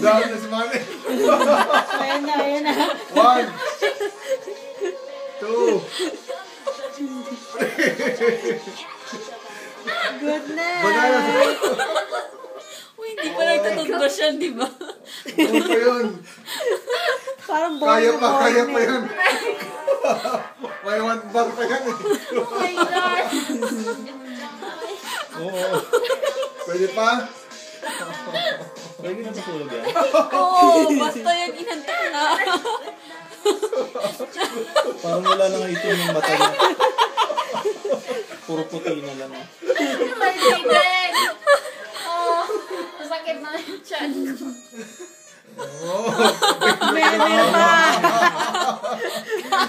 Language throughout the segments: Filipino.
Down na si Mami. Ayan na, ayan na. 1, 2, Good na. banana. Uy, hindi pa nagtatutbrush yan, di ba? Ano pa yun? Parang Kaya boring pa, na kaya boring pa na. yun. May 1 bar pa yan eh. Oh my God! Oo. Pwede pa? Pwede na matulog yan. Oo, basta yan, inantak na. Parang wala nang itim yung mata niya. Puro puti na lang. My leg! Oh, masakit na yung chan ko. Meron pa.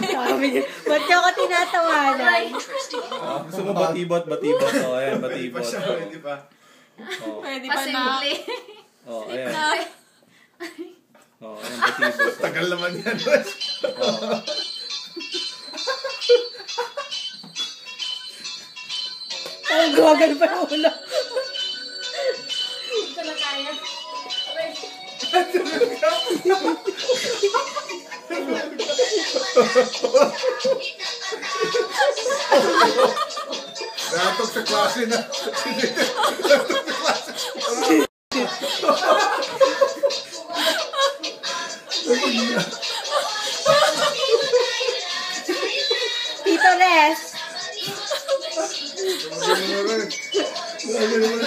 Sabi niyo, ba't niyo ako tinatawanan? Gusto mo batibot, batibot. O, ayan, batibot. Pwede pa. O, Pwede pa na. o, ayan. Na. O, ayan, batibot. Tagal naman yan. O. Ay, guwagan pa yung ulo. Hindi ko na kaya. Natok sa klase na. Natok sa klase. Tito Les. Grabe naman.